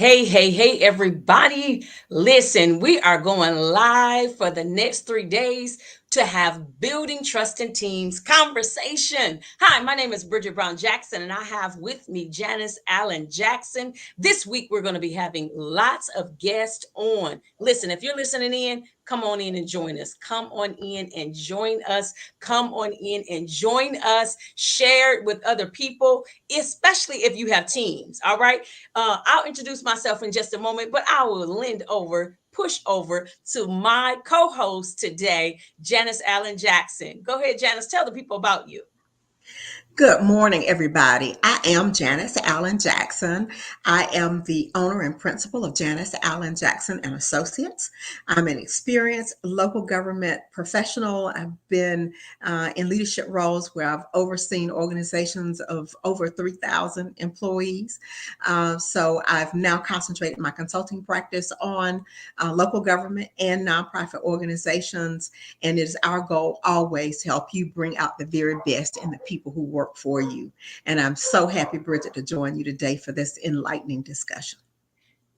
Hey, everybody. Listen, we are going live for the next 3 days to have building trust in teams conversation. Hi, my name is Brigitte Brown Jackson, and I have with me Janice Allen Jackson. This week, we're going to be having lots of guests on. Listen, if you're listening in, come on in and join us. Come on in and join us. Come on in and join us. Share it with other people, especially if you have teams. All right. I'll introduce myself in just a moment, but I will push over to my co-host today, Janice Allen Jackson. Go ahead, Janice. Tell the people about you. Good morning, everybody. I am Janice Allen Jackson. I am the owner and principal of Janice Allen Jackson and Associates. I'm an experienced local government professional. I've been in leadership roles where I've overseen organizations of over 3,000 employees. So I've now concentrated my consulting practice on local government and nonprofit organizations, and it is our goal always to help you bring out the very best in the people who work for you. And I'm so happy, Bridget, to join you today for this enlightening discussion.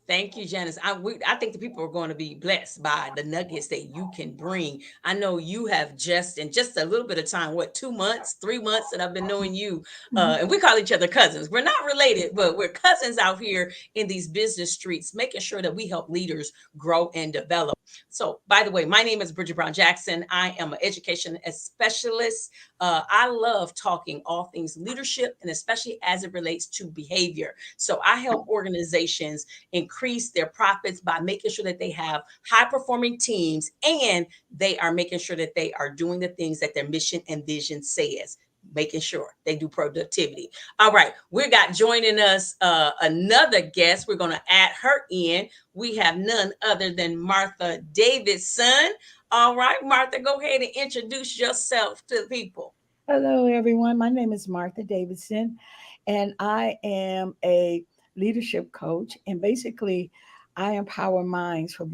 Thank you, Janice. I think the people are going to be blessed by the nuggets that you can bring. I know you have just in just a little bit of time, what, 2 months, 3 months that I've been knowing you, and we call each other cousins. We're not related, but we're cousins out here in these business streets, making sure that we help leaders grow and develop. So, by the way, my name is Brigitte Brown Jackson. I am an education specialist. I love talking all things leadership, and especially as it relates to behavior. So, I help organizations increase their profits by making sure that they have high performing teams and they are making sure that they are doing the things that their mission and vision says, making sure they do productivity. All right, we got joining us another guest. We're going to add her in. We have none other than Martha Davidson. All right, Martha, go ahead and introduce yourself to the people. Hello, everyone. My name is Martha Davidson, and I am a leadership coach. And basically, I empower minds for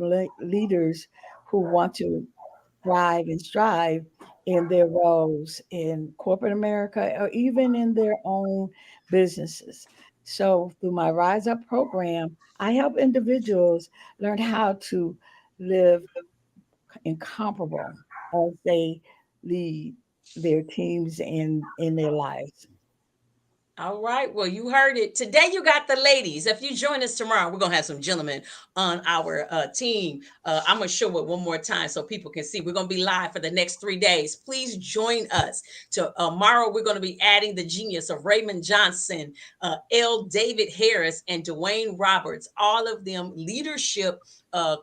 leaders who want to thrive and strive in their roles in corporate America or even in their own businesses. So, through my Rise Up program, I help individuals learn how to live incomparable as they lead their teams in their lives. All right. Well, you heard it. Today you got the ladies. If you join us tomorrow, we're going to have some gentlemen on our team. I'm going to show it one more time so people can see. We're going to be live for the next 3 days. Please join us. Tomorrow, we're going to be adding the genius of Raymond Johnson, L. David Harris, and Dwayne Roberts. All of them leadership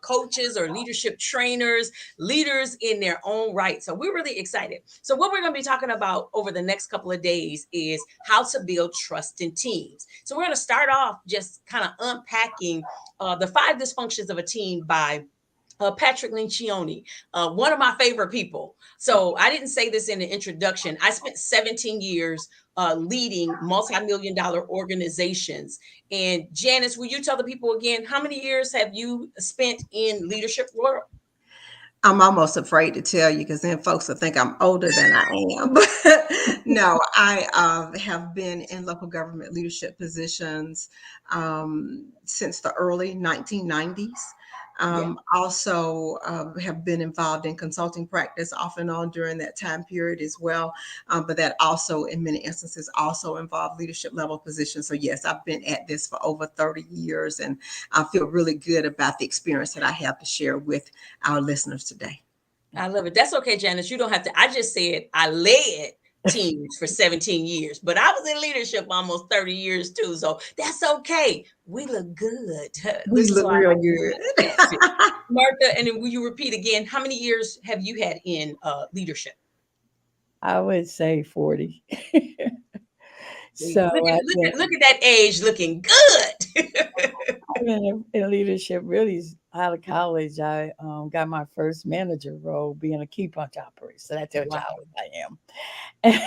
coaches or leadership trainers, leaders in their own right. So we're really excited. So what we're going to be talking about over the next couple of days is how to build trust in teams. So we're going to start off just kind of unpacking the 5 dysfunctions of a team by Patrick Lencioni, one of my favorite people. So I didn't say this in the introduction. I spent 17 years leading multi-million dollar organizations. And Janice, will you tell the people again, how many years have you spent in leadership world? I'm almost afraid to tell you because then folks will think I'm older than I am. But no, I have been in local government leadership positions since the early 1990s. Yeah. Also, have been involved in consulting practice off and on during that time period as well. But that also, in many instances, also involved leadership level positions. So yes, I've been at this for over 30 years, and I feel really good about the experience that I have to share with our listeners today. I love it. That's okay, Janice. You don't have to. I just said I led teams for 17 years, but I was in leadership almost 30 years too. So that's okay. We look good. We This is look why I real like good. to Martha, and then will you repeat again? How many years have you had in leadership? I would say 40. See, So look at that age looking good. I've been in leadership really out of college. I got my first manager role being a key punch operator. So that tells you Wow. how old I am.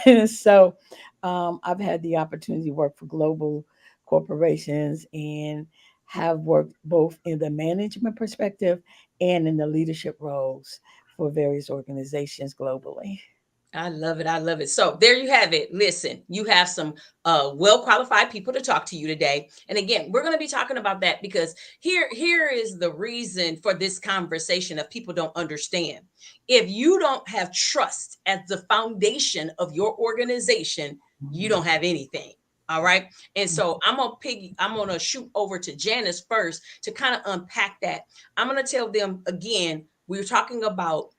And so I've had the opportunity to work for global corporations and have worked both in the management perspective and in the leadership roles for various organizations globally. I love it. I love it. So there you have it. Listen, you have some well qualified people to talk to you today. And again, we're going to be talking about that because here is the reason for this conversation that people don't understand. If you don't have trust as the foundation of your organization, you don't have anything. All right. And so I'm gonna shoot over to Janice first to kind of unpack that. I'm gonna tell them again, we were talking about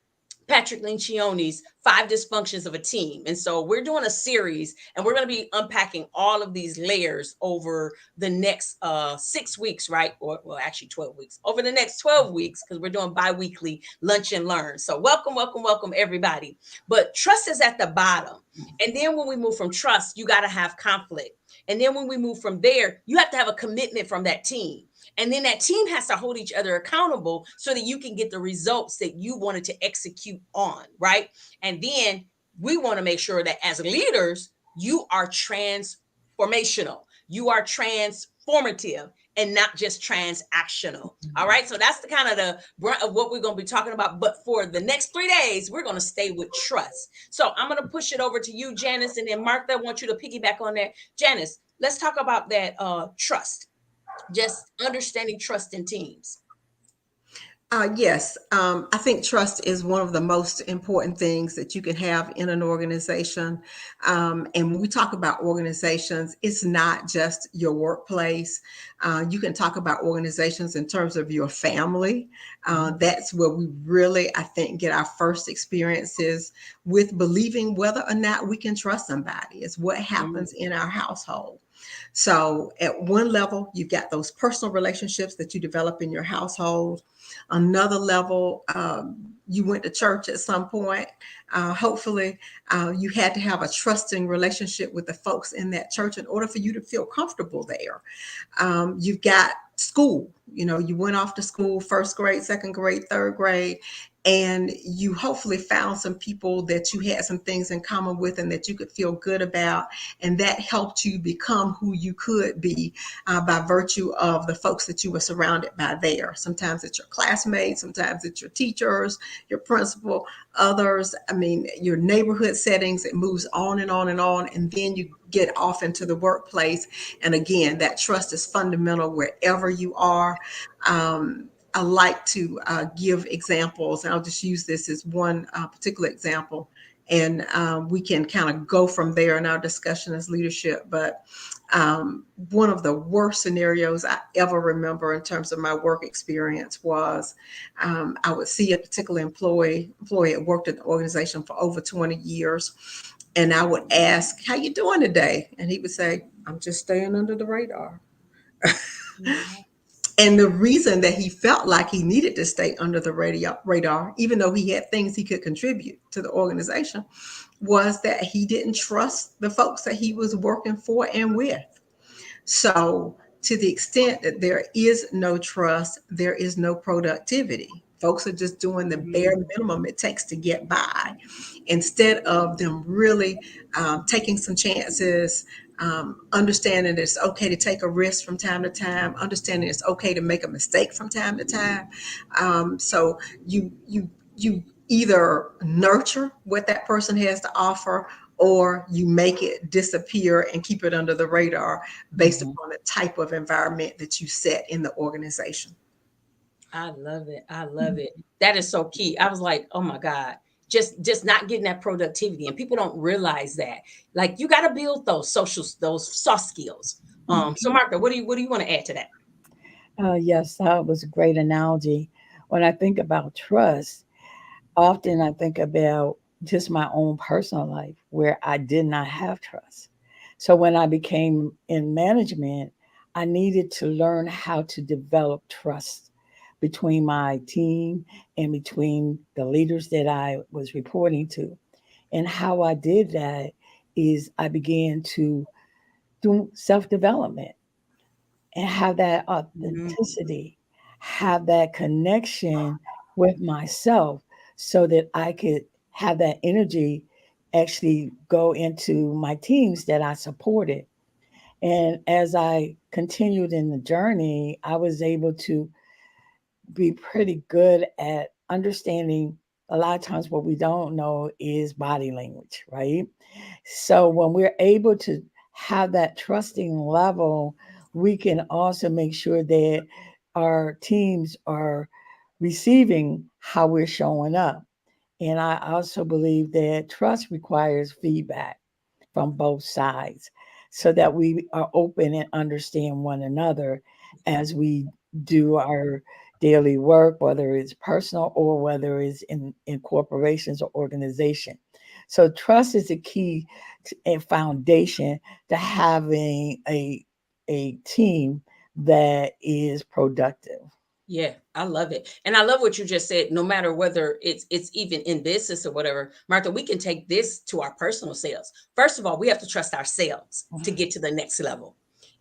Patrick Lencioni's Five Dysfunctions of a Team. And so we're doing a series and we're going to be unpacking all of these layers over the next 6 weeks, right? Or well, actually 12 weeks. Over the next 12 weeks, because we're doing bi-weekly lunch and learn. So welcome, welcome, welcome, everybody. But trust is at the bottom. And then when we move from trust, you got to have conflict. And then when we move from there, you have to have a commitment from that team. And then that team has to hold each other accountable so that you can get the results that you wanted to execute on, right? And then we want to make sure that as leaders, you are transformational, you are transformative, and not just transactional. All right. So that's the kind of the brunt of what we're going to be talking about. But for the next 3 days, we're going to stay with trust. So I'm going to push it over to you, Janice, and then Martha, I want you to piggyback on that. Janice, let's talk about that trust, just understanding trust in teams. Yes, I think trust is one of the most important things that you can have in an organization. And when we talk about organizations, it's not just your workplace. You can talk about organizations in terms of your family. That's where we really, I think, get our first experiences with believing whether or not we can trust somebody. It's what happens in our household. So, at one level, you've got those personal relationships that you develop in your household. Another level, you went to church at some point. Hopefully, you had to have a trusting relationship with the folks in that church in order for you to feel comfortable there. You've got school. You know, you went off to school, first grade, second grade, third grade, and you hopefully found some people that you had some things in common with and that you could feel good about. And that helped you become who you could be by virtue of the folks that you were surrounded by there. Sometimes it's your classmates, sometimes it's your teachers, your principal, others. I mean, your neighborhood settings, it moves on and on and on. And then you get off into the workplace. And again, that trust is fundamental wherever you are. I like to give examples, and I'll just use this as one particular example, and we can kind of go from there in our discussion as leadership. But one of the worst scenarios I ever remember in terms of my work experience was I would see a particular employee that worked at the organization for over 20 years, and I would ask, "How you doing today?" And he would say, "I'm just staying under the radar." And the reason that he felt like he needed to stay under the radar, even though he had things he could contribute to the organization, was that he didn't trust the folks that he was working for and with. So, to the extent that there is no trust, there is no productivity. Folks are just doing the bare minimum it takes to get by instead of them really taking some chances, understanding that it's okay to take a risk from time to time, understanding it's okay to make a mistake from time to time. So you either nurture what that person has to offer, or you make it disappear and keep it under the radar based upon the type of environment that you set in the organization. I love it. I love it. That is so key. I was like, oh my God, just not getting that productivity. And people don't realize that. Like you got to build those soft skills. So Martha, what do you want to add to that? Yes, that was a great analogy. When I think about trust, often I think about just my own personal life where I did not have trust. So when I became in management, I needed to learn how to develop trust between my team and between the leaders that I was reporting to. And how I did that is I began to do self development and have that Mhm. authenticity, have that connection with myself so that I could have that energy actually go into my teams that I supported. And as I continued in the journey, I was able to be pretty good at understanding a lot of times what we don't know is body language, right? So when we're able to have that trusting level, we can also make sure that our teams are receiving how we're showing up. And I also believe that trust requires feedback from both sides so that we are open and understand one another as we do our daily work, whether it's personal or whether it's in corporations or organization. So trust is the key and foundation to having a team that is productive. Yeah, I love it. And I love what you just said. No matter whether it's even in business or whatever, Martha, we can take this to our personal selves. First of all, we have to trust ourselves to get to the next level.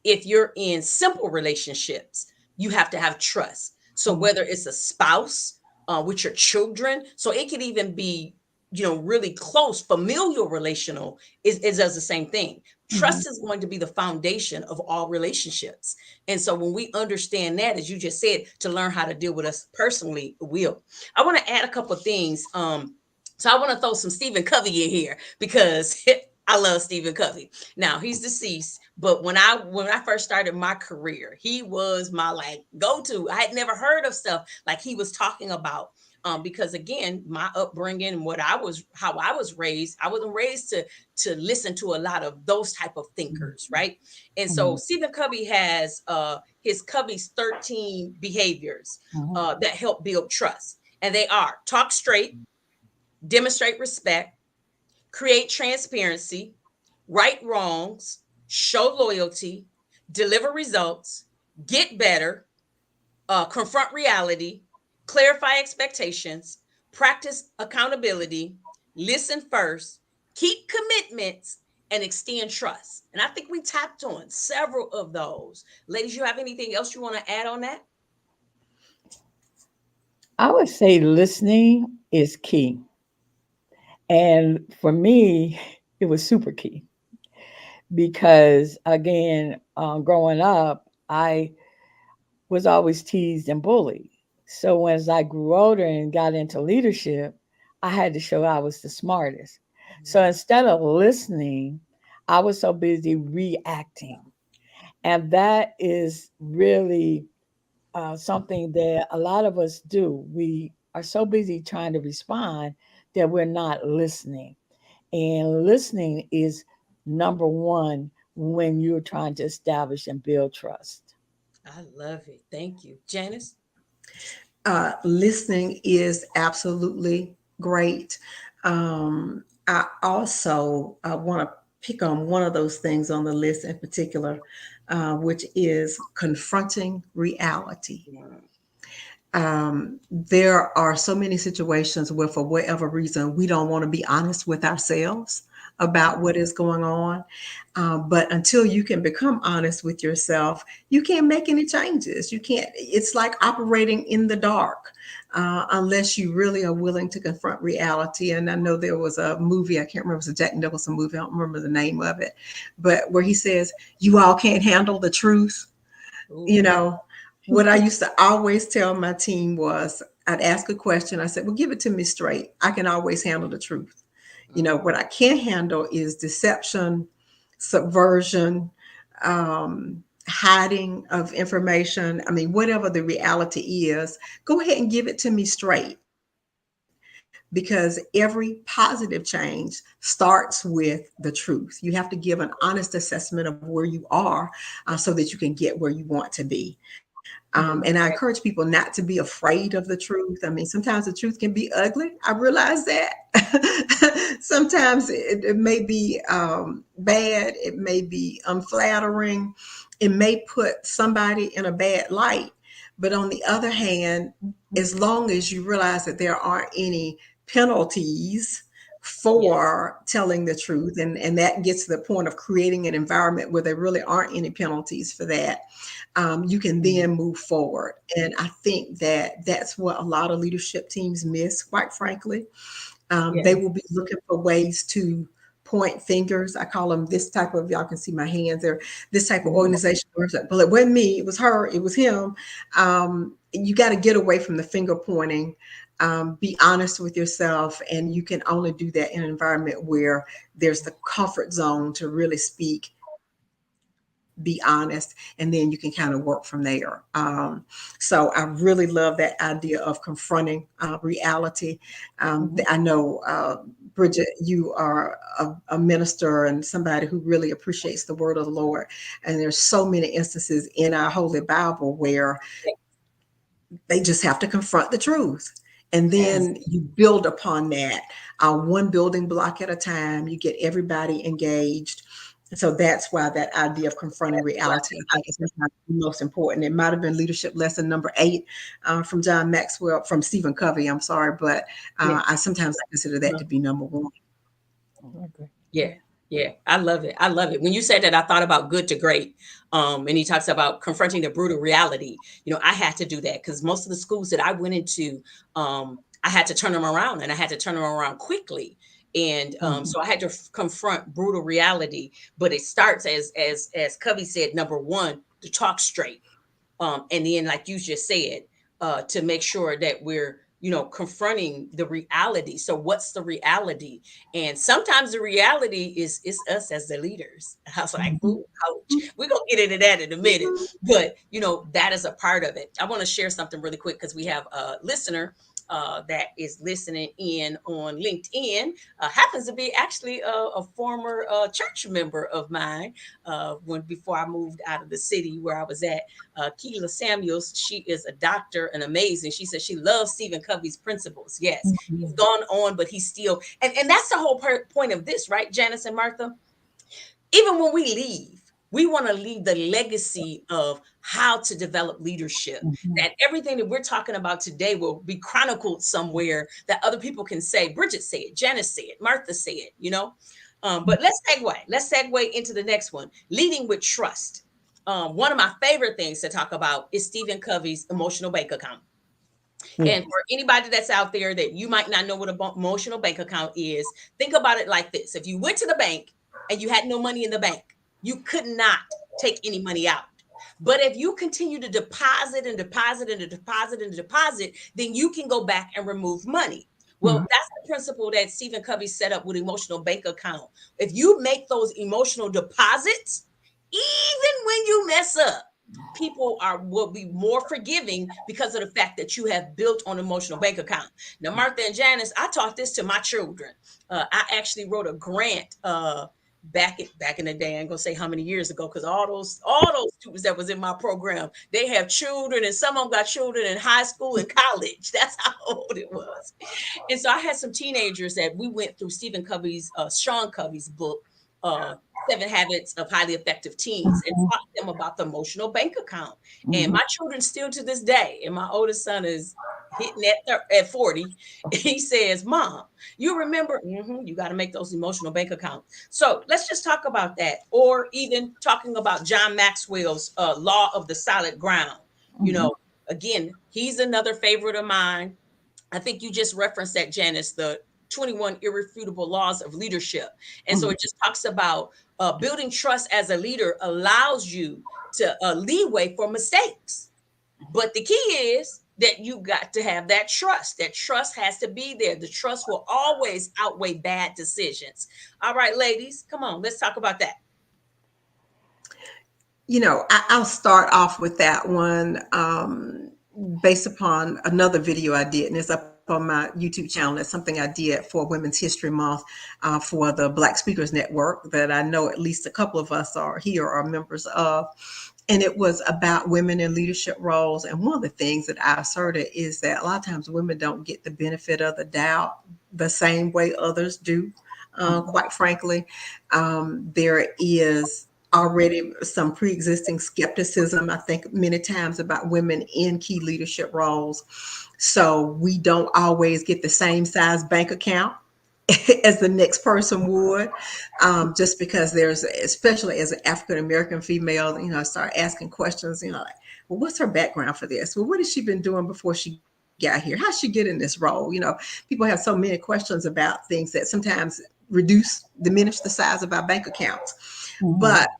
If you're in simple relationships, you have to have trust. So whether it's a spouse, with your children, so it could even be, really close familial relational is does the same thing. Mhm. Trust is going to be the foundation of all relationships. And so when we understand that, as you just said, to learn how to deal with us personally, will. I want to add a couple of things. So I want to throw some Stephen Covey in here because I love Stephen Covey. Now he's deceased, but when I first started my career, he was my like go-to. I had never heard of stuff like he was talking about. Because again, my upbringing and how I was raised, I wasn't raised to listen to a lot of those type of thinkers, right? And so Mhm. Stephen Covey has his Covey's 13 behaviors Mhm. that help build trust. And they are: talk straight, demonstrate respect, create transparency, right wrongs, show loyalty, deliver results, get better, confront reality, clarify expectations, practice accountability, listen first, keep commitments, and extend trust. And I think we tapped on several of those. Ladies, you have anything else you want to add on that? I would say listening is key. And for me, it was super key because, again, growing up, I was always teased and bullied. So as I grew older and got into leadership, I had to show I was the smartest. So instead of listening, I was so busy reacting. And that is really something that a lot of us do. We are so busy trying to respond that we're not listening. And listening is number one when you're trying to establish and build trust. I love it. Thank you. Janice? Listening is absolutely great. I also want to pick on one of those things on the list in particular, which is confronting reality. There are so many situations where, for whatever reason, we don't want to be honest with ourselves about what is going on. But until you can become honest with yourself, you can't make any changes. You can't, it's like operating in the dark. Unless you really are willing to confront reality. And I know there was a movie, I can't remember, it was a Jack Nicholson movie, I don't remember the name of it, but where he says, "You all can't handle the truth." You Ooh. know, what I used to always tell my team was, I'd ask a question. I said, "Well, give it to me straight. I can always handle the truth. What I can't handle is deception, subversion, hiding of information. I mean, whatever the reality is, go ahead and give it to me straight, because every positive change starts with the truth. You have to give an honest assessment of where you are, so that you can get where you want to be. And I encourage people not to be afraid of the truth. I mean, sometimes the truth can be ugly. I realize that. Sometimes it may be bad, it may be unflattering, it may put somebody in a bad light. But on the other hand, as long as you realize that there aren't any penalties Yes. for telling the truth, and that gets to the point of creating an environment where there really aren't any penalties for that, you can then move forward. And I think that that's what a lot of leadership teams miss, quite frankly. They Yes. will be looking for ways to point fingers. I call them this type of, y'all can see my hands there, this type of organization. Well, it wasn't me, it was her, it was him. You got to get away from the finger pointing. Be honest with yourself, and you can only do that in an environment where there's the comfort zone to really speak, be honest, and then you can kind of work from there. So I really love that idea of confronting reality. Mhm. I know, Bridget, you are a minister and somebody who really appreciates the word of the Lord. And there's so many instances in our Holy Bible where they just have to confront the truth. And Yes. then you build upon that, one building block at a time. You get everybody engaged. So that's why that idea of confronting reality, I think, is sometimes the most important. It might have been leadership lesson number 8 from John Maxwell, from Stephen Covey. I'm sorry, but Yeah. I sometimes consider that to be number 1. Okay. Yeah, yeah, I love it. I love it. When you said that, I thought about good to great. And he talks about confronting the brutal reality. I had to do that because most of the schools that I went into, I had to turn them around, and I had to turn them around quickly. And Mhm. so I had to confront brutal reality. But it starts as Covey said, number one, to talk straight, and then like you just said, to make sure that we're confronting the reality. So what's the reality? And sometimes the reality is us as the leaders. I was like, Mhm. ooh, ouch. We're gonna get into that in a minute, but that is a part of it. I want to share something really quick because we have a listener that is listening in on LinkedIn. Happens to be actually a former church member of mine. When before I moved out of the city where I was at, Keela Samuels, she is a doctor and amazing. She says she loves Stephen Covey's principles. Yes, he's Mhm. gone on, but he's still, and that's the whole point of this, right, Janice and Martha? Even when we leave, we want to leave the legacy of how to develop leadership. Mhm. That everything that we're talking about today will be chronicled somewhere that other people can say, Bridget said, Janice said, Martha said. But let's segue into the next one, leading with trust. One of my favorite things to talk about is Stephen Covey's emotional bank account. And Yes. for anybody that's out there that you might not know what an emotional bank account is, think about it like this. If you went to the bank and you had no money in the bank, you could not take any money out. But if you continue to deposit and deposit and deposit and deposit, then you can go back and remove money. Well, Mhm. that's the principle that Stephen Covey set up with emotional bank account. If you make those emotional deposits, even when you mess up, people will be more forgiving because of the fact that you have built on emotional bank account. Now, Martha and Janice, I taught this to my children. I actually wrote a grant back in the day. I ain't gonna say how many years ago, because all those students that was in my program, they have children, and some of them got children in high school and college. That's how old it was. And so I had some teenagers that we went through Stephen Covey's, Sean Covey's book, uh, Seven Habits of Highly Effective Teens, and Mhm. taught them about the emotional bank account. And Mhm. my children still to this day, and my oldest son is hitting at 40. He says, Mom, you remember, you got to make those emotional bank accounts. So let's just talk about that. Or even talking about John Maxwell's law of the solid ground. You Mhm. know, again, he's another favorite of mine. I think you just referenced that, Janice, the 21 irrefutable laws of leadership. And so Mhm. it just talks about building trust as a leader allows you to leeway for mistakes. But the key is that you got to have that trust. That trust has to be there. The trust will always outweigh bad decisions. All right, ladies, come on, let's talk about that. I'll start off with that one, based upon another video I did, and it's up on my YouTube channel. It's something I did for Women's History Month, for the Black Speakers Network that I know at least a couple of us are here are members of. And it was about women in leadership roles. And one of the things that I asserted is that a lot of times women don't get the benefit of the doubt the same way others do. Mhm. Quite frankly, there is already some pre-existing skepticism, I think, many times about women in key leadership roles. So we don't always get the same size bank account as the next person would, just because there's, especially as an African American female, start asking questions, like, well, what's her background for this? Well, what has she been doing before she got here? How'd she get in this role? People have so many questions about things that sometimes diminish the size of our bank accounts. But Mhm.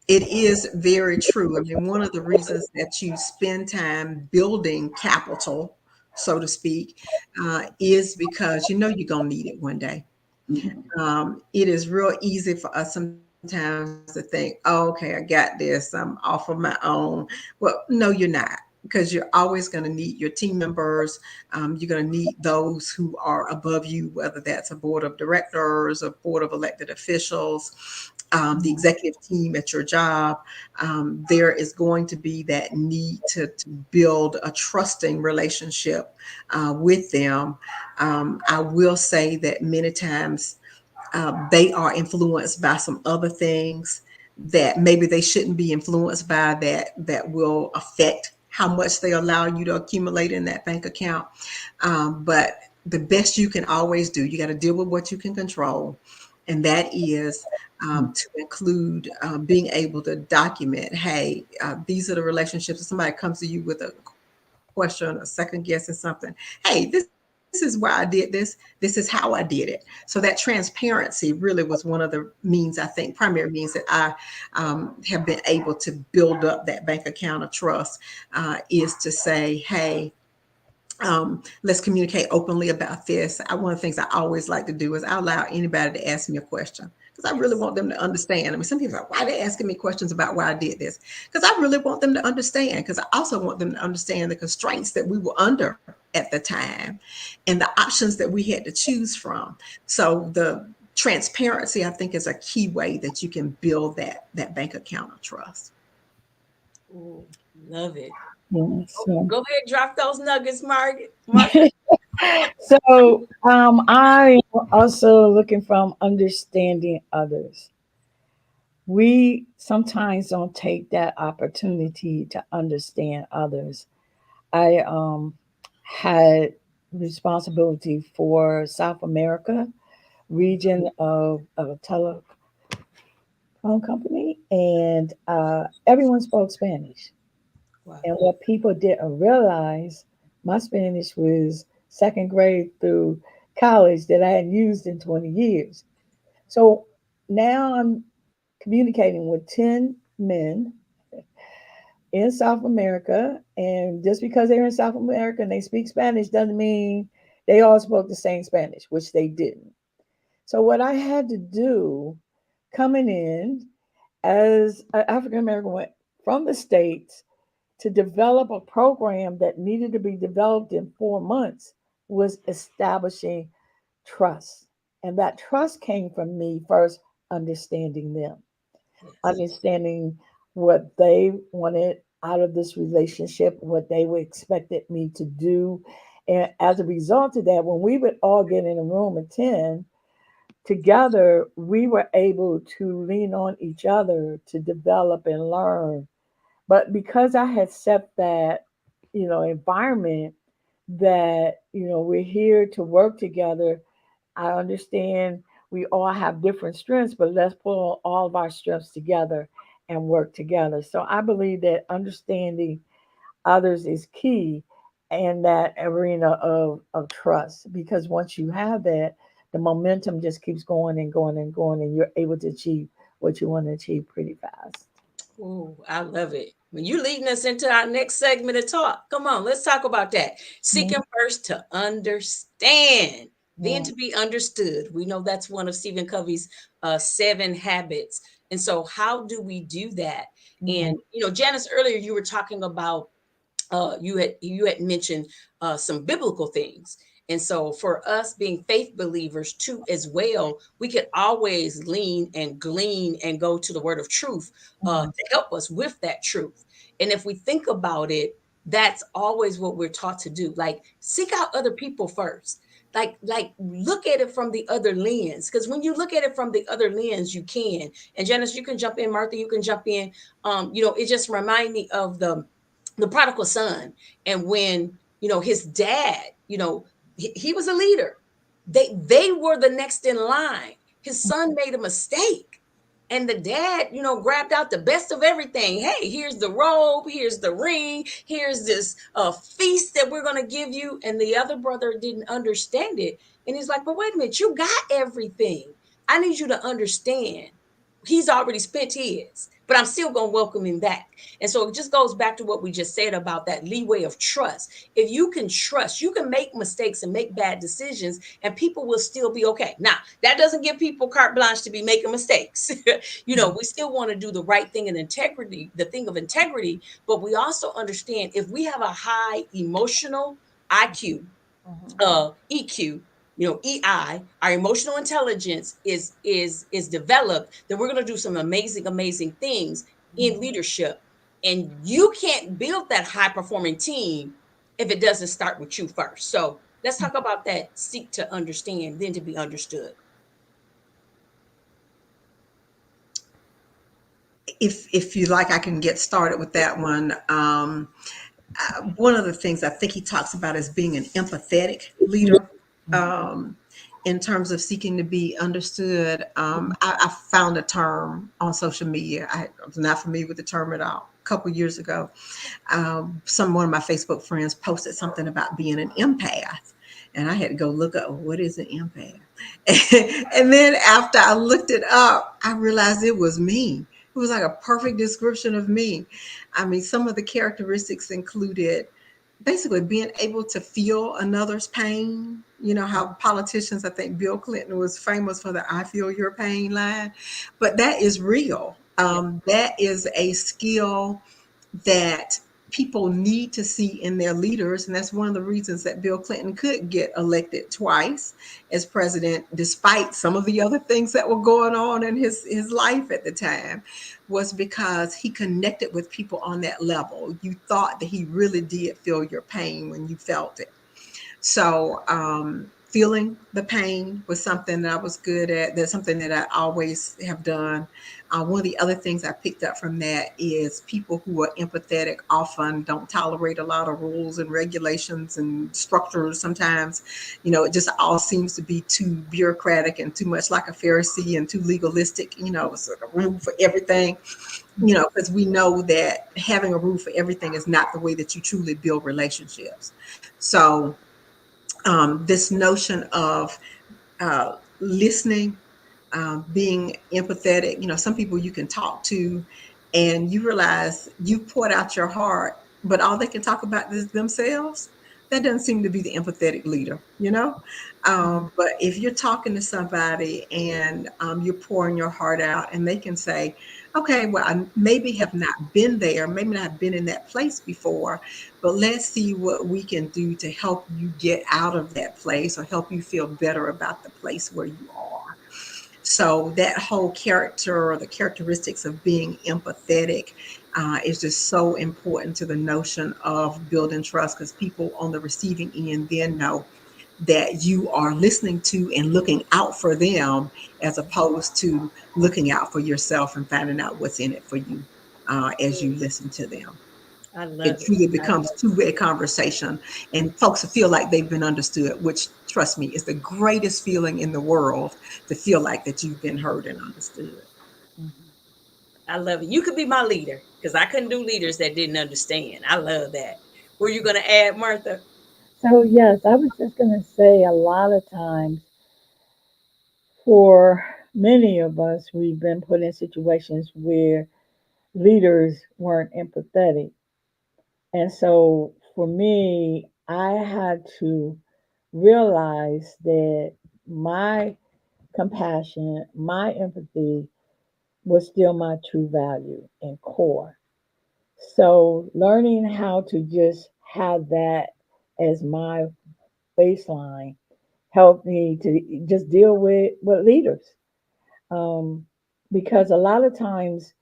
it is very true. I mean, one of the reasons that you spend time building capital so to speak, is because you know you're going to need it one day. Mhm. It is real easy for us sometimes to think, oh, okay, I got this, I'm off of my own. Well, no, you're not, because you're always going to need your team members. You're going to need those who are above you, whether that's a board of directors, a board of elected officials, the executive team at your job. There is going to be that need to build a trusting relationship with them. I will say that many times they are influenced by some other things that maybe they shouldn't be influenced by, that will affect how much they allow you to accumulate in that bank account. But the best you can always do, you got to deal with what you can control, and that is to include being able to document, hey, these are the relationships. If somebody comes to you with a question, a second guessing something, hey, this is why I did this is how I did it. So that transparency really was one of the means, I think primary means, that I have been able to build up that bank account of trust, is to say, hey, let's communicate openly about this. One of the things I always like to do is I allow anybody to ask me a question, because I really Yes. want them to understand. I mean, some people are like, why are they asking me questions about why I did this? Because I really want them to understand, because I also want them to understand the constraints that we were under at the time and the options that we had to choose from. So the transparency, I think, is a key way that you can build that bank account of trust. Ooh, love it. Yeah, so Go ahead, drop those nuggets, Martha. I am also looking from understanding others. We sometimes don't take that opportunity to understand others. I had responsibility for South America region of a telephone company, and everyone spoke Spanish. Wow. And what people didn't realize, my Spanish was second grade through college that I hadn't used in 20 years. So now I'm communicating with 10 men in South America. And just because they're in South America and they speak Spanish doesn't mean they all spoke the same Spanish, which they didn't. So, what I had to do coming in as an African American from the States to develop a program that needed to be developed in 4 months was establishing trust. And that trust came from me first understanding them, Yes. understanding what they wanted out of this relationship, what they were expected me to do. And as a result of that, when we would all get in a room at 10 together, we were able to lean on each other to develop and learn. But because I had set that, environment that, we're here to work together, I understand we all have different strengths, but let's pull all of our strengths together and work together. So I believe that understanding others is key in that arena of trust, because once you have that, the momentum just keeps going and going and going, and you're able to achieve what you want to achieve pretty fast. Ooh, I love it. When you leading us into our next segment of talk, come on, let's talk about that. Mhm. Seeking first to understand, then Yeah. to be understood. We know that's one of Stephen Covey's 7 habits. And so, how do we do that? Mhm. And Janice, earlier you were talking about you had mentioned some biblical things, and so for us being faith believers too as well, we could always lean and glean and go to the word of truth Mhm. to help us with that truth. And if we think about it, that's always what we're taught to do, like seek out other people first, like look at it from the other lens, because when you look at it from the other lens, you can. And Janice, you can jump in, Martha, you can jump in. It just reminds me of the prodigal son. And when his dad, he was a leader, they were the next in line. His son made a mistake, and the dad grabbed out the best of everything. Hey, here's the robe, here's the ring, here's this feast that we're going to give you. And the other brother didn't understand it, and he's like, but wait a minute, you got everything. I need you to understand, he's already spent his, but I'm still going to welcome him back. And so it just goes back to what we just said about that leeway of trust. If you can trust, you can make mistakes and make bad decisions, and people will still be okay. Now, that doesn't give people carte blanche to be making mistakes. We still want to do the right thing and integrity, the thing of integrity, but we also understand if we have a high emotional IQ, Mhm. EQ, EI, our emotional intelligence is developed, then we're going to do some amazing things in Mhm. leadership. And you can't build that high performing team if it doesn't start with you first. So let's talk about that. Seek to understand, then to be understood. If you like, I can get started with that one. One of the things I think he talks about is being an empathetic leader. Um, in terms of seeking to be understood, I found a term on social media. I was not familiar with the term at all. A couple years ago, one of my Facebook friends posted something about being an empath, and I had to go look up what is an empath. And then after I looked it up, I realized it was me. It was like a perfect description of me. I mean, some of the characteristics included basically being able to feel another's pain. You know how politicians, I think Bill Clinton was famous for the "I feel your pain" line, but that is real. Yep. That is a skill that people need to see in their leaders. And that's one of the reasons that Bill Clinton could get elected twice as president, despite some of the other things that were going on in his life at the time, was because he connected with people on that level. You thought that he really did feel your pain when you felt it. So, feeling the pain was something that I was good at. That's something that I always have done. One of the other things I picked up from that is people who are empathetic often don't tolerate a lot of rules and regulations and structures. Sometimes, it just all seems to be too bureaucratic and too much like a Pharisee and too legalistic. It's like a rule for everything. Because we know that having a rule for everything is not the way that you truly build relationships. So, this notion of listening, being empathetic. Some people you can talk to, and you realize you poured out your heart, but all they can talk about is themselves. That doesn't seem to be the empathetic leader. But if you're talking to somebody and you're pouring your heart out, and they can say, okay, well, I maybe have not been there, maybe not been in that place before, but let's see what we can do to help you get out of that place or help you feel better about the place where you are. So that whole character or the characteristics of being empathetic is just so important to the notion of building trust, because people on the receiving end then know that you are listening to and looking out for them, as opposed to looking out for yourself and finding out what's in it for you as you listen to them. I love It it. truly I becomes love two-way conversation, and folks feel like they've been understood, which, trust me, is the greatest feeling in the world, to feel like that you've been heard and understood. Mhm. I love it. You could be my leader because I couldn't do leaders that didn't understand. I love that. Were you going to add, Martha? So, yes, I was just going to say a lot of times for many of us, we've been put in situations where leaders weren't empathetic. And so for me, I had to realize that my compassion, my empathy was still my true value and core. So learning how to just have that as my baseline helped me to just deal with leaders. Um, because a lot of times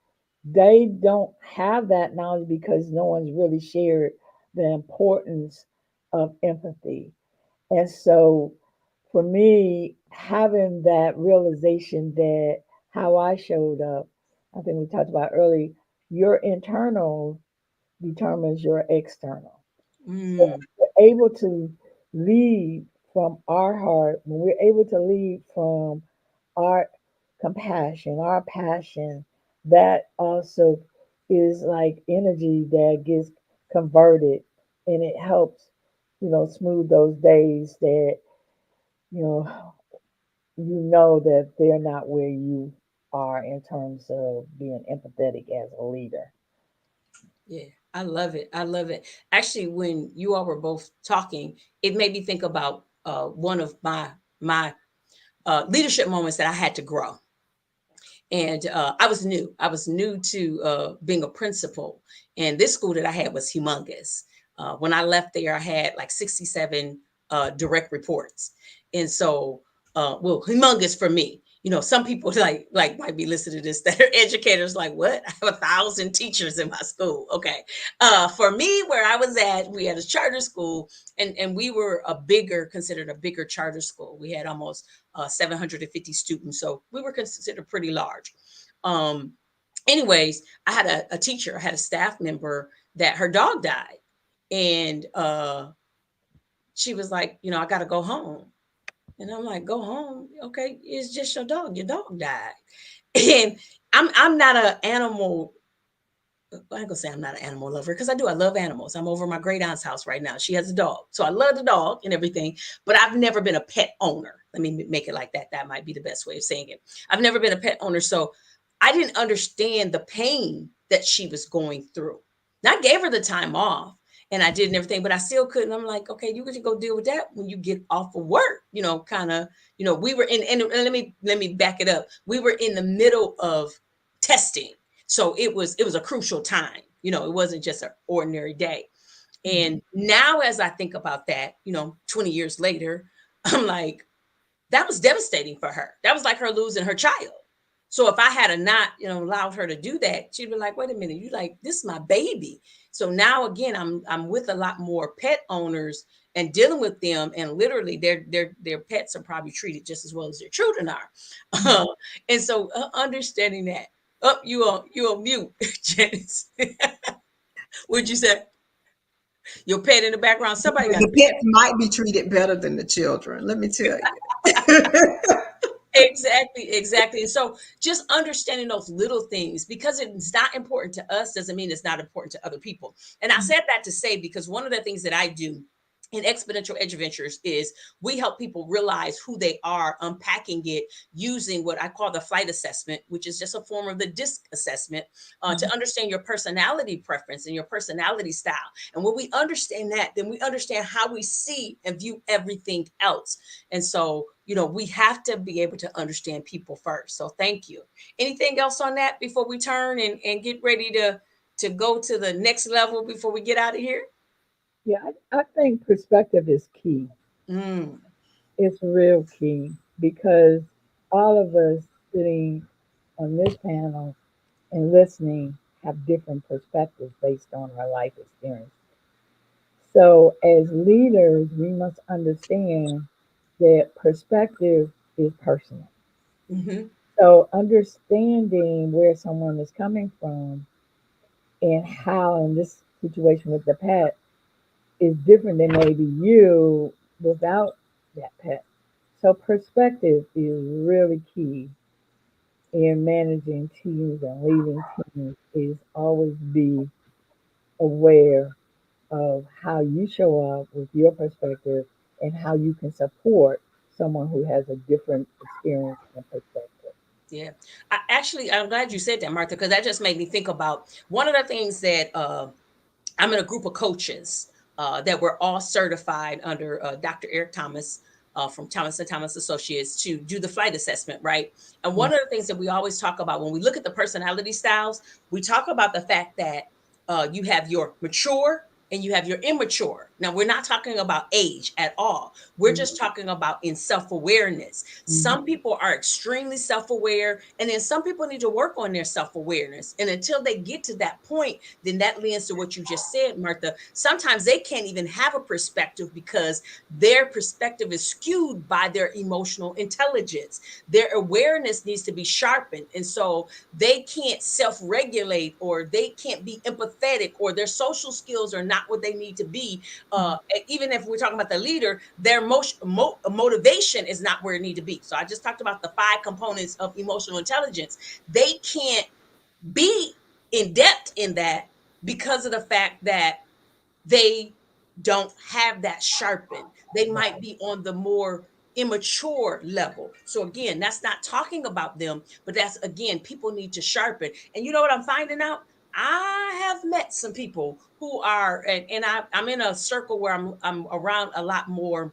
they don't have that knowledge because no one's really shared the importance of empathy. And so for me, having that realization that how I showed up, I think we talked about earlier, your internal determines your external. So Mm, we're able to lead from our heart, when we're able to lead from our compassion, our passion, that also is like energy that gets converted, and it helps, smooth those days that, you know, that they're not where you are in terms of being empathetic as a leader. Yeah, I love it. I love it. Actually, when you all were both talking, it made me think about one of my leadership moments that I had to grow. And I was new. I was new to being a principal, and this school that I had was humongous. When I left there, I had like 67 direct reports, and so well, humongous for me. You know, some people like might be listening to this that are educators. Like, what? I have 1,000 teachers in my school. Okay, for me, where I was at, we had a charter school, and we were considered a bigger charter school. We had almost 750 students. So we were considered pretty large. Um, anyways, I had a teacher, I had a staff member that her dog died. And she was like, you know, I got to go home. And I'm like, go home. Okay. It's just your dog. Your dog died. And I'm not an animal. I ain't gonna say I'm not an animal lover because I do. I love animals. I'm over my great aunt's house right now. She has a dog, so I love the dog and everything. But I've never been a pet owner. Let me make it like that. That might be the best way of saying it. I've never been a pet owner, so I didn't understand the pain that she was going through. And I gave her the time off, and I did and everything, but I still couldn't. I'm like, okay, you could go deal with that when you get off of work. You know, kind of. You know, we were in, and let me back it up. We were in the middle of testing, so it was a crucial time. You know, it wasn't just an ordinary day. Mhm. And now as I think about that, 20 years later, I'm like, that was devastating for her. That was like her losing her child. So if I had a not, allowed her to do that, she'd be like, wait a minute, you like, this is my baby. So now again, I'm with a lot more pet owners and dealing with them, and literally their pets are probably treated just as well as their children are. Mhm. And so understanding that. Up, you on mute, Janice. What'd you say? Your pet in the background. Somebody got The pets might be treated better than the children, let me tell you. exactly, exactly. And so just understanding those little things, because it's not important to us doesn't mean it's not important to other people. And I said that to say, because one of the things that I do in exponential edge ventures is we help people realize who they are, unpacking it using what I call the flight assessment, which is just a form of the disc assessment, to understand your personality preference and your personality style. And when we understand that, then we understand how we see and view everything else. And so, we have to be able to understand people first. So thank you. Anything else on that before we turn and get ready to go to the next level before we get out of here? Yeah, I think perspective is key. Mm, It's real key because all of us sitting on this panel and listening have different perspectives based on our life experience. So, as leaders, we must understand that perspective is personal. hmm So, understanding where someone is coming from and how, in this situation with the pet, is different than maybe you without that pet. So, perspective is really key in managing teams and leading teams, is always be aware of how you show up with your perspective and how you can support someone who has a different experience and perspective. Yeah. I'm glad you said that, Martha, because that just made me think about one of the things that I'm in a group of coaches that were all certified under Dr. Eric Thomas from Thomas and Thomas Associates to do the flight assessment, right? And one of the things that we always talk about when we look at the personality styles, we talk about the fact that you have your mature and you have your immature. Now, we're not talking about age at all. We're just talking about in self awareness. Mhm. Some people are extremely self aware, and then some people need to work on their self awareness. And until they get to that point, then that leads to what you just said, Martha. Sometimes they can't even have a perspective because their perspective is skewed by their emotional intelligence. Their awareness needs to be sharpened. And so they can't self regulate, or they can't be empathetic, or their social skills are not what they need to be. Even if we're talking about the leader, their motivation is not where it need to be. So I just talked about the 5 components of emotional intelligence. They can't be in depth in that because of the fact that they don't have that sharpened. They might Right. be on the more immature level. So again, that's not talking about them, but that's again, people need to sharpen. And you know what I'm finding out? I have met some people who are, I'm in a circle where I'm around a lot more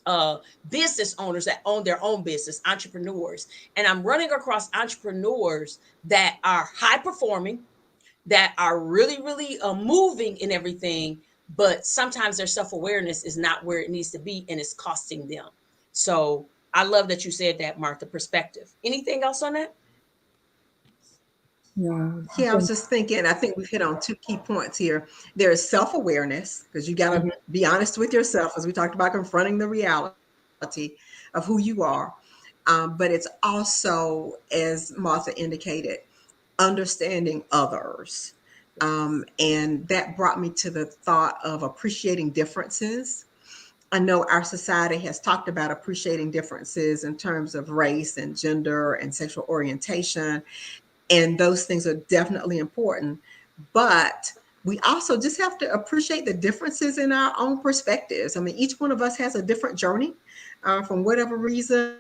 uh business owners that own their own business, entrepreneurs, and I'm running across entrepreneurs that are high performing, that are really, really moving in everything, but sometimes their self awareness is not where it needs to be and it's costing them. So I love that you said that, Martha. Perspective. Anything else on that? Yeah, I Yeah, I was think. just thinking, I think we've hit on two key points here. There is self awareness, because you got to Mhm. be honest with yourself, as we talked about confronting the reality of who you are. But it's also, as Martha indicated, understanding others. And that brought me to the thought of appreciating differences. I know our society has talked about appreciating differences in terms of race and gender and sexual orientation, and those things are definitely important. But we also just have to appreciate the differences in our own perspectives. I mean, each one of us has a different journey from whatever reason.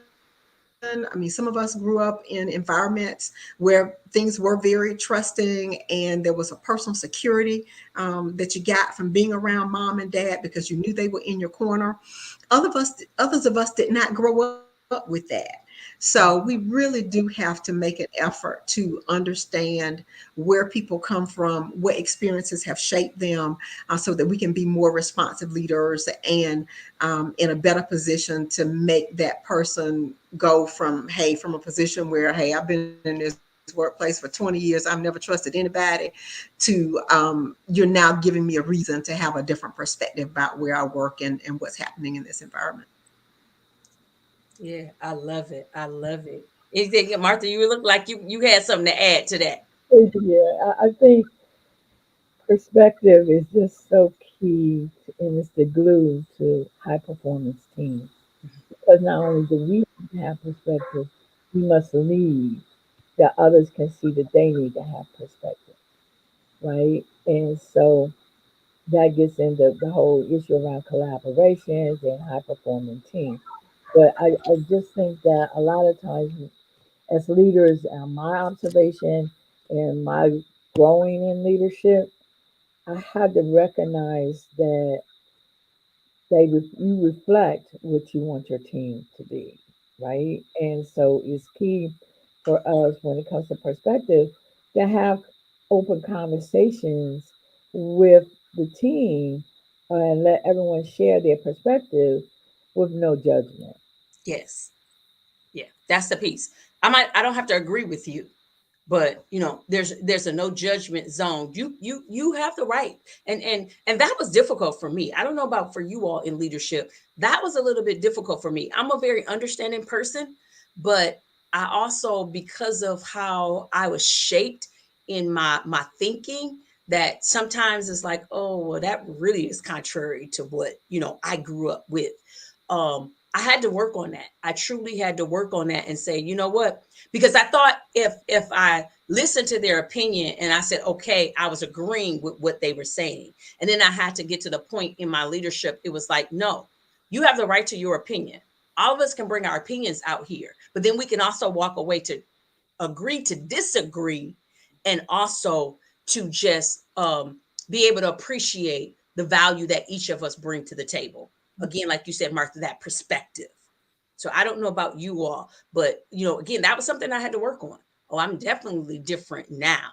I mean, some of us grew up in environments where things were very trusting and there was a personal security that you got from being around mom and dad because you knew they were in your corner. Others of us did not grow up with that. So we really do have to make an effort to understand where people come from, what experiences have shaped them, so that we can be more responsive leaders and in a better position to make that person go from, hey, from a position where, hey, I've been in this workplace for 20 years, I've never trusted anybody, to you're now giving me a reason to have a different perspective about where I work and what's happening in this environment. Yeah, I love it. I love it. Anything, Martha? You look like you had something to add to that. Yeah, I think perspective is just so key, and it's the glue to high performance teams. Because not only do we have perspective, we must lead that others can see that they need to have perspective, right? And so that gets into the whole issue around collaborations and high performing teams. But I just think that a lot of times as leaders, my observation and my growing in leadership, I had to recognize that you reflect what you want your team to be, right? And so it's key for us when it comes to perspective to have open conversations with the team and let everyone share their perspective with no judgment. Yes. Yeah, that's the piece. I don't have to agree with you, but there's a no judgment zone. You have the right. And that was difficult for me. I don't know about for you all in leadership. That was a little bit difficult for me. I'm a very understanding person, but I also, because of how I was shaped in my thinking, that sometimes it's like, oh well, that really is contrary to what I grew up with. I had to work on that. I truly had to work on that and say, you know what? Because I thought if I listened to their opinion and I said, okay, I was agreeing with what they were saying. And then I had to get to the point in my leadership. It was like, no, you have the right to your opinion. All of us can bring our opinions out here, but then we can also walk away to agree to disagree, and also to just be able to appreciate the value that each of us bring to the table. Again, like you said, Martha, that perspective. So I don't know about you all, but again, that was something I had to work on. Oh, I'm definitely different now.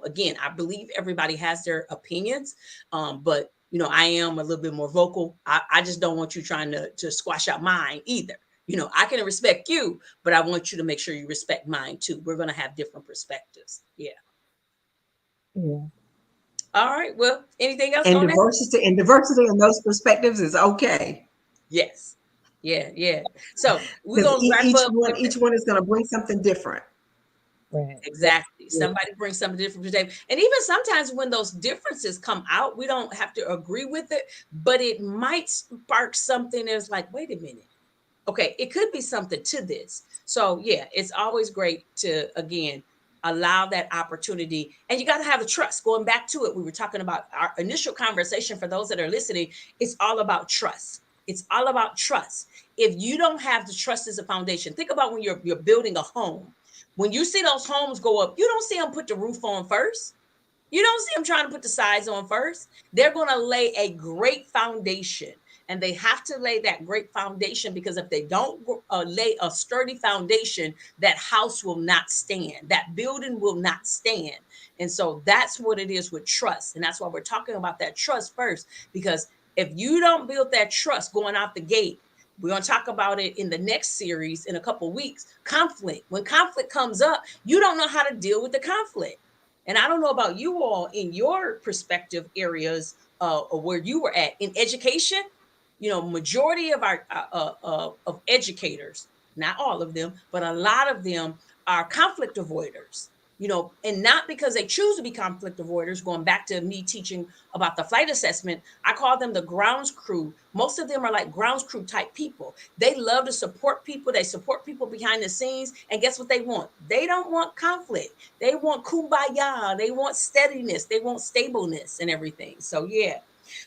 Again, I believe everybody has their opinions, but I am a little bit more vocal. I just don't want you trying to squash out mine either. I can respect you, but I want you to make sure you respect mine too. We're gonna have different perspectives. Yeah. Yeah. All right. Well, anything else And on that? diversity in those perspectives is okay, Yes. Yeah. Yeah. So we're because gonna wrap each up one with each one is going to bring something different. Right. That's exactly. it. Somebody brings something different today. And even sometimes when those differences come out, we don't have to agree with it, but it might spark something that's like, wait a minute. Okay, it could be something to this. So yeah, it's always great to again allow that opportunity. And you got to have the trust. Going back to it, we were talking about our initial conversation for those that are listening, it's all about trust. It's all about trust. If you don't have the trust as a foundation, think about when you're building a home. When you see those homes go up, you don't see them put the roof on first. You don't see them trying to put the sides on first. They're going to lay a great foundation. And they have to lay that great foundation, because if they don't lay a sturdy foundation, that house will not stand. That building will not stand. And so that's what it is with trust. And that's why we're talking about that trust first. Because if you don't build that trust going out the gate, we're going to talk about it in the next series in a couple of weeks. Conflict. When conflict comes up, you don't know how to deal with the conflict. And I don't know about you all in your perspective areas, or where you were at in education. Majority of our of educators, not all of them, but a lot of them are conflict avoiders. And not because they choose to be conflict avoiders. Going back to me teaching about the flight assessment, I call them the grounds crew. Most of them are like grounds crew type people. They love to support people. They support people behind the scenes. And guess what they want? They don't want conflict. They want kumbaya. They want steadiness. They want stableness and everything. So yeah.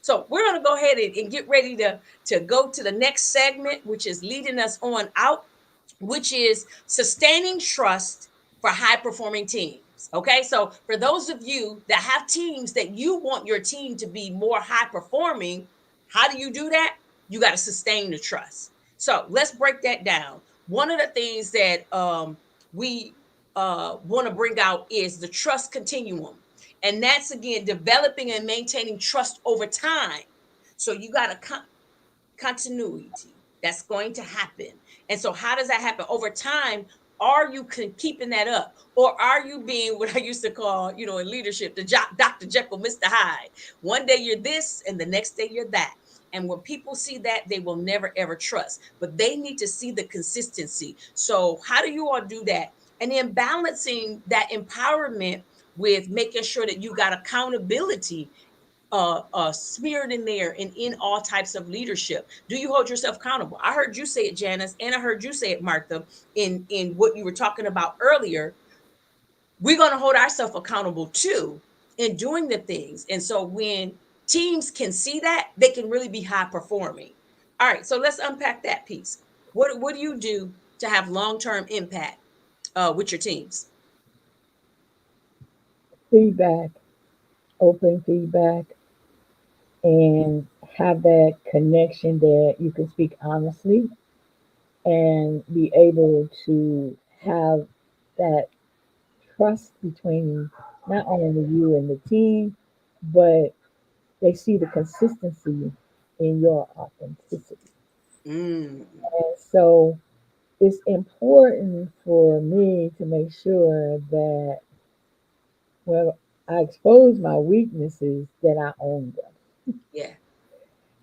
So we're going to go ahead and get ready to go to the next segment, which is leading us on out, which is sustaining trust for high performing teams. Okay, so for those of you that have teams that you want your team to be more high performing, how do you do that? You got to sustain the trust. So let's break that down. One of the things that we want to bring out is the trust continuum. And that's again developing and maintaining trust over time. So you got a continuity that's going to happen. And so how does that happen over time? Are you keeping that up, or are you being what I used to call, in leadership, the Dr. Jekyll, Mr. Hyde? One day you're this and the next day you're that. And when people see that, they will never ever trust, but they need to see the consistency. So how do you all do that? And then balancing that empowerment with making sure that you got accountability smeared in there and in all types of leadership. Do you hold yourself accountable? I heard you say it, Janice, and I heard you say it, Martha, in what you were talking about earlier. We're going to hold ourselves accountable too in doing the things. And so when teams can see that, they can really be high performing. All right, so let's unpack that piece. What do you do to have long-term impact with your teams? Feedback, open feedback, and have that connection that you can speak honestly and be able to have that trust between not only you and the team, but they see the consistency in your authenticity. Mm, And so it's important for me to make sure that when I expose my weaknesses, that I own them. yeah.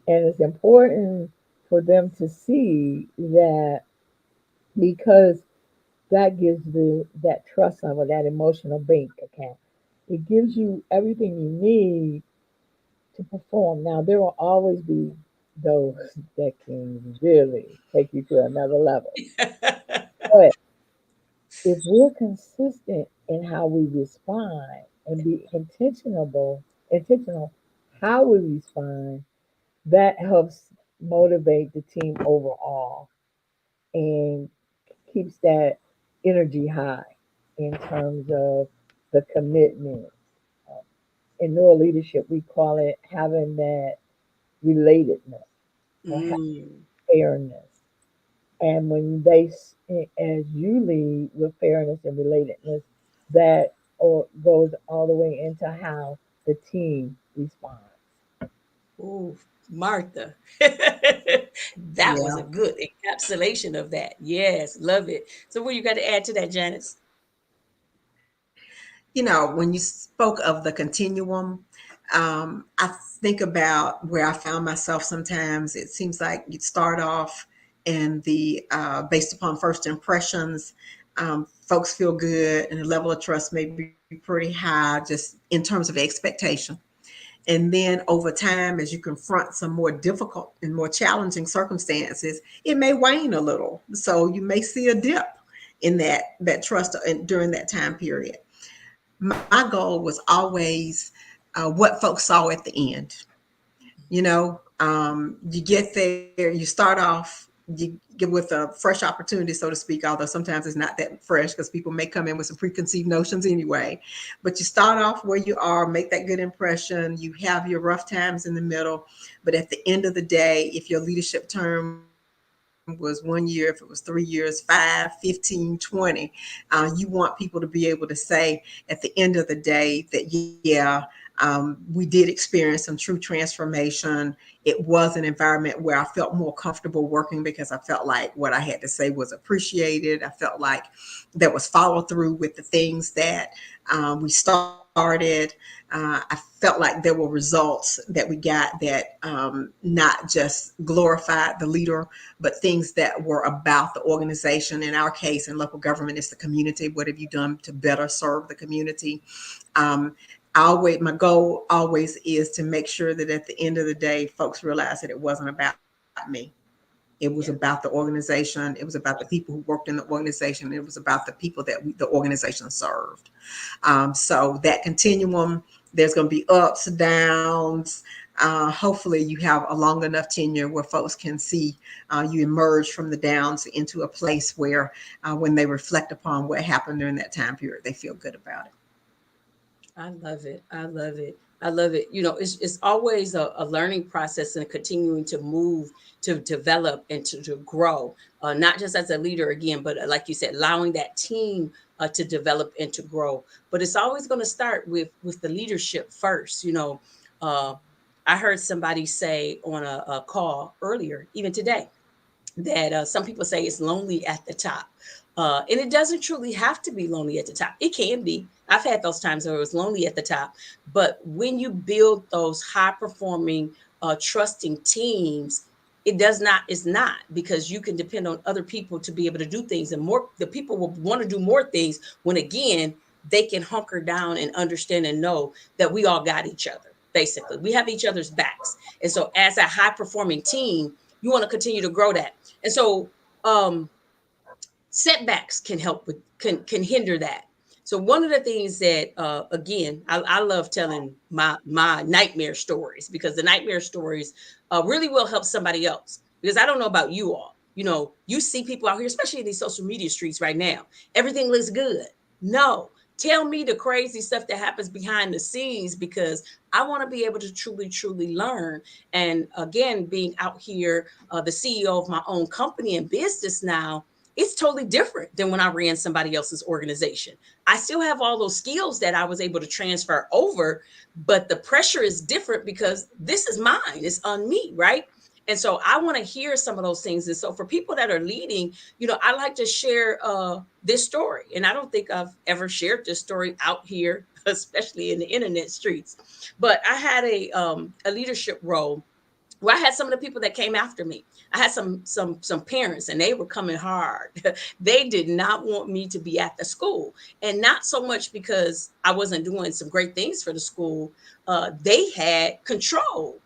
And it's important for them to see that, because that gives that trust level, that emotional bank account. It gives you everything you need to perform. Now, there will always be those that can really take you to another level. But if we're consistent in how we respond and be intentional how we respond, that helps motivate the team overall and keeps that energy high in terms of the commitment. In neural leadership, we call it having that relatedness or Mm. fairness. And when as you lead with fairness and relatedness, that or goes all the way into how the team responds. Ooh, Martha. That was Yeah. a good encapsulation of that. Yes, love it. So what you got to add to that, Janice? When you spoke of the continuum, I think about where I found myself sometimes. It seems like you start off and based upon first impressions, folks feel good and the level of trust may be pretty high just in terms of expectation. And then over time, as you confront some more difficult and more challenging circumstances, it may wane a little. So you may see a dip in that trust during that time period. My goal was always what folks saw at the end. You get there, you start off, you get with a fresh opportunity, so to speak, although sometimes it's not that fresh because people may come in with some preconceived notions anyway. But you start off where you are, make that good impression. You have your rough times in the middle. But at the end of the day, if your leadership term was 1 year, if it was 3 years, 5, 15, 20, you want people to be able to say at the end of the day that, yeah, we did experience some true transformation. It was an environment where I felt more comfortable working because I felt like what I had to say was appreciated. I felt like there was follow through with the things that we started. I felt like there were results that we got that not just glorified the leader, but things that were about the organization. In our case, in local government, it's the community. What have you done to better serve the community? Um, my goal always is to make sure that at the end of the day, folks realize that it wasn't about me. It was about the Yeah. organization. It was about the people who worked in the organization. It was about the people that the organization served. So that continuum, there's going to be ups, downs. Hopefully, you have a long enough tenure where folks can see you emerge from the downs into a place where, when they reflect upon what happened during that time period, they feel good about it. I love it. I love it. I love it. It's always a learning process and continuing to move, to develop, and to grow. Not just as a leader again, but like you said, allowing that team to develop and to grow. But it's always going to start with the leadership first. Uh, I heard somebody say on a call earlier, even today, that some people say it's lonely at the top. And it doesn't truly have to be lonely at the top. It can be. I've had those times where it was lonely at the top. But when you build those high performing, trusting teams, it's not, because you can depend on other people to be able to do things. And more, the people will want to do more things when, again, they can hunker down and understand and know that we all got each other. Basically, we have each other's backs. And so, as a high performing team, you want to continue to grow that. And so, um, setbacks can help with can hinder that. So one of the things that again, I love telling my nightmare stories, because the nightmare stories really will help somebody else. Because I don't know about you all. You see people out here, especially in these social media streets right now. Everything looks good. No, tell me the crazy stuff that happens behind the scenes, because I want to be able to truly learn. And again, being out here, the CEO of my own company and business now, it's totally different than when I ran somebody else's organization. I still have all those skills that I was able to transfer over, but the pressure is different because this is mine. It's on me, right? And so I want to hear some of those things. And so for people that are leading, I like to share this story. And I don't think I've ever shared this story out here, especially in the internet streets. But I had a leadership role where I had some of the people that came after me. I had some parents, and they were coming hard. They did not want me to be at the school, and not so much because I wasn't doing some great things for the school. They had control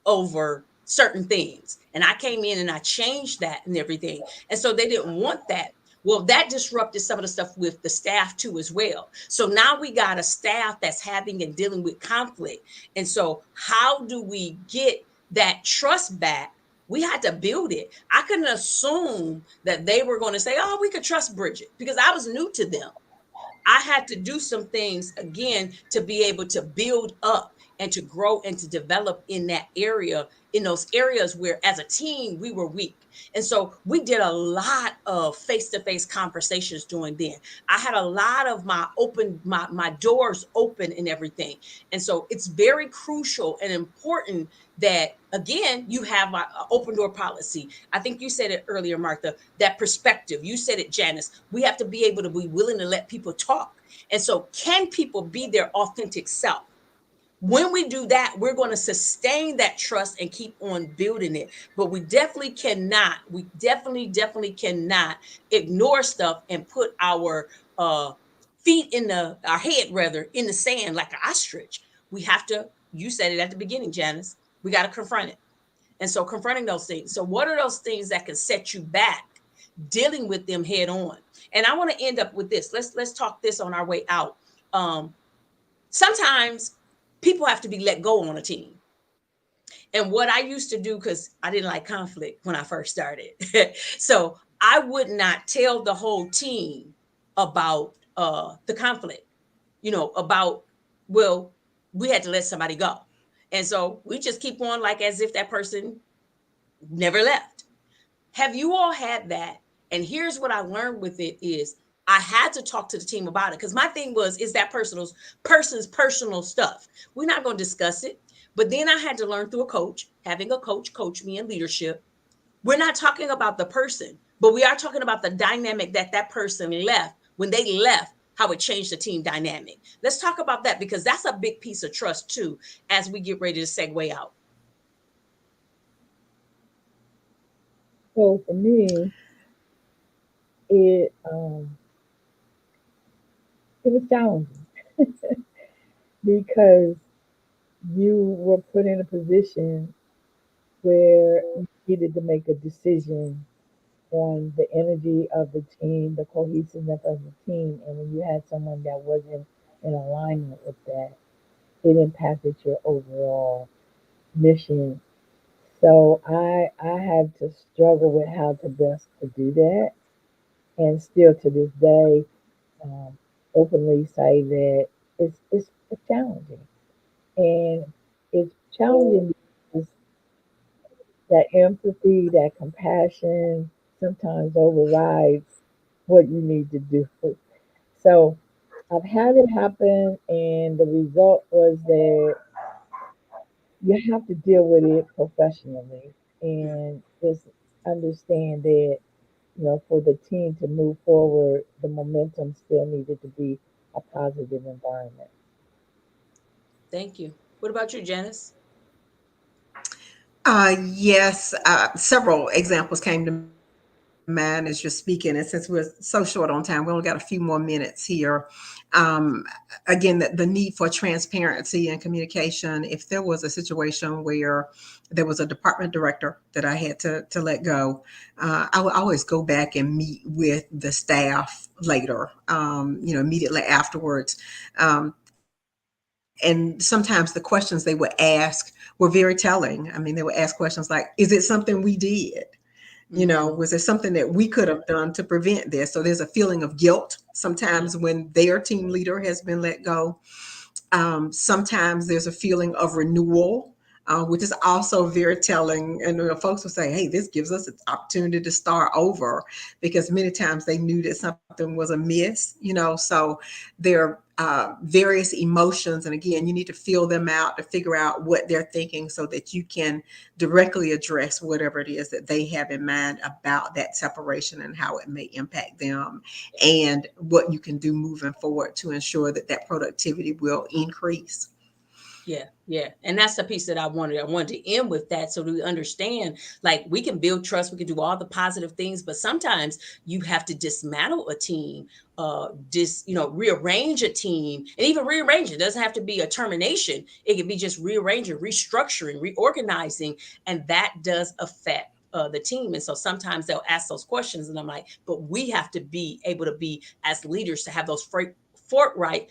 over certain things, and I came in and I changed that and everything. And so they didn't want that. Well, that disrupted some of the stuff with the staff too, as well. So now we got a staff that's having and dealing with conflict. And so, how do we get that trust back? We had to build it. I couldn't assume that they were going to say, "Oh, we could trust Bridget," because I was new to them. I had to do some things again to be able to build up and to grow and to develop in that area, in those areas where as a team we were weak. And so we did a lot of face-to-face conversations during then. I had a lot of my doors open and everything. And so it's very crucial and important that, again, you have an open door policy. I think you said it earlier, Martha, that perspective. You said it, Janice. We have to be able to be willing to let people talk. And so, can people be their authentic self? When we do that, we're going to sustain that trust and keep on building it. But we definitely cannot ignore stuff and put our feet our head rather in the sand like an ostrich. We have to, you said it at the beginning, Janice, we got to confront it. And so confronting those things. So what are those things that can set you back? Dealing with them head on. And I want to end up with this. Let's talk this on our way out. Sometimes people have to be let go on a team. And what I used to do, because I didn't like conflict when I first started, so I would not tell the whole team about the conflict, about, well, we had to let somebody go. And so we just keep on like as if that person never left. Have you all had that? And here's what I learned with it is I had to talk to the team about it, because my thing was, is that person's personal stuff. We're not going to discuss it. But then I had to learn through a coach, having a coach coach me in leadership. We're not talking about the person, but we are talking about the dynamic that person left. When they left, how it changed the team dynamic. Let's talk about that, because that's a big piece of trust too, as we get ready to segue out. So for me, it it was challenging because you were put in a position where you needed to make a decision on the energy of the team, the cohesiveness of the team, and when you had someone that wasn't in alignment with that, it impacted your overall mission. So I had to struggle with how to best to do that, and still to this day, um, openly say that it's challenging, and it's challenging because that empathy, that compassion sometimes overrides what you need to do. So I've had it happen, and the result was that you have to deal with it professionally and just understand that, for the team to move forward, the momentum still needed to be a positive environment. Thank you. What about you, Janice? Yes, several examples came to mind as you're speaking, and since we're so short on time, we only got a few more minutes here. Again, the need for transparency and communication. If there was a situation where there was a department director that I had to let go, I would always go back and meet with the staff later, immediately afterwards. And sometimes the questions they would ask were very telling. I mean, they would ask questions like, is it something we did? Was there Mm-hmm. something that we could have done to prevent this? So there's a feeling of guilt sometimes Yeah. when their team leader has been let go. Sometimes there's a feeling of renewal, which is also very telling. And folks will say, hey, this gives us an opportunity to start over, because many times they knew that something was amiss. So there are various emotions. And again, you need to feel them out to figure out what they're thinking so that you can directly address whatever it is that they have in mind about that separation and how it may impact them, and what you can do moving forward to ensure that that productivity will increase. Yeah, yeah. And that's the piece that I wanted. I wanted to end with that, so we understand, like, we can build trust, we can do all the positive things, but sometimes you have to dismantle a team, rearrange a team, and even rearrange it doesn't have to be a termination. It can be just rearranging, restructuring, reorganizing, and that does affect the team. And so sometimes they'll ask those questions, and I'm like, but we have to be able to be, as leaders, to have those forthright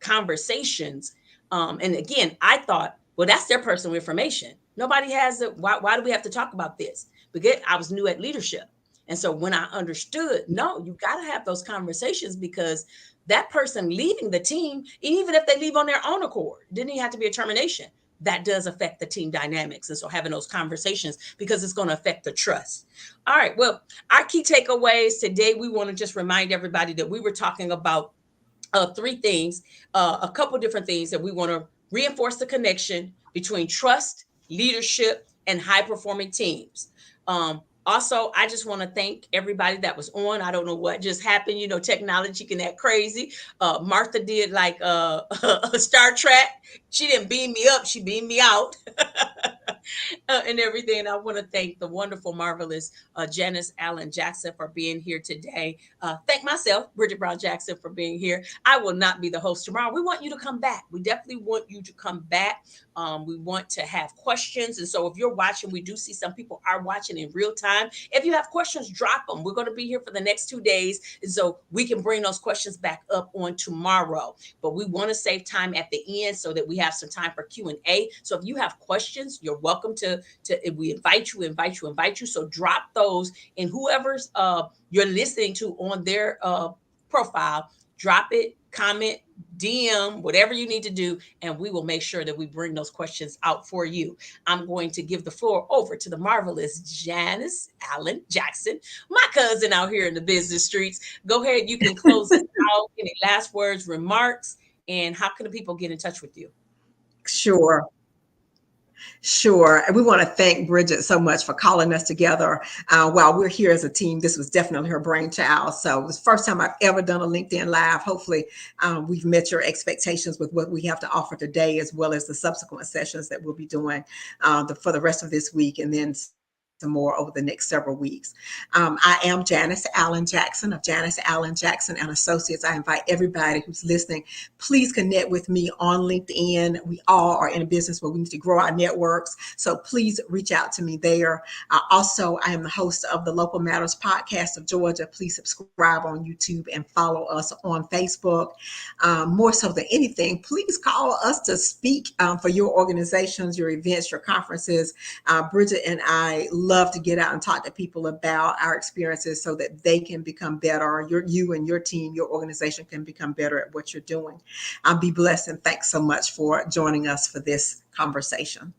conversations. And again, I thought, well, that's their personal information. Nobody has it. Why do we have to talk about this? Because I was new at leadership. And so when I understood, no, you got to have those conversations, because that person leaving the team, even if they leave on their own accord, didn't even have to be a termination. That does affect the team dynamics. And so having those conversations, because it's going to affect the trust. All right. Well, our key takeaways today, we want to just remind everybody that we were talking about three things, a couple different things that we want to reinforce: the connection between trust, leadership, and high performing teams. Also, I just want to thank everybody that was on. I don't know what just happened. Technology can act crazy. Martha did like a Star Trek. She didn't beam me up, she beamed me out. and everything. And I want to thank the wonderful, marvelous Janice Allen Jackson for being here today. Thank myself, Brigitte Brown Jackson, for being here. I will not be the host tomorrow. We want you to come back. We definitely want you to come back. We want to have questions. And so if you're watching, we do see some people are watching in real time. If you have questions, drop them. We're going to be here for the next 2 days. And so we can bring those questions back up on tomorrow. But we want to save time at the end so that we have some time for Q&A. So if you have questions, you're welcome to we invite you. So drop those, and whoever's you're listening to on their profile, drop it, comment, DM, whatever you need to do, and we will make sure that we bring those questions out for you. I'm going to give the floor over to the marvelous Janice Allen Jackson, my cousin out here in the business streets. Go ahead, you can close us out. Any last words, remarks, and how can the people get in touch with you? Sure. Sure. And we want to thank Bridget so much for calling us together while we're here as a team. This was definitely her brainchild. So it was the first time I've ever done a LinkedIn Live. Hopefully, we've met your expectations with what we have to offer today, as well as the subsequent sessions that we'll be doing for the rest of this week, and then some more over the next several weeks. I am Janice Allen Jackson of Janice Allen Jackson and Associates. I invite everybody who's listening, please connect with me on LinkedIn. We all are in a business where we need to grow our networks. So please reach out to me there. Also, I am the host of the Local Matters podcast of Georgia. Please subscribe on YouTube and follow us on Facebook. More so than anything, please call us to speak for your organizations, your events, your conferences. Bridget and I love to get out and talk to people about our experiences so that they can become better. You and your team, your organization can become better at what you're doing. Be blessed, and thanks so much for joining us for this conversation.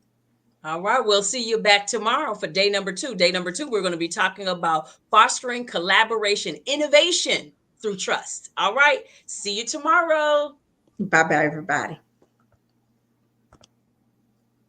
All right, we'll see you back tomorrow for day number 2. Day number 2, we're going to be talking about fostering collaboration, innovation through trust. All right, see you tomorrow. Bye bye, everybody.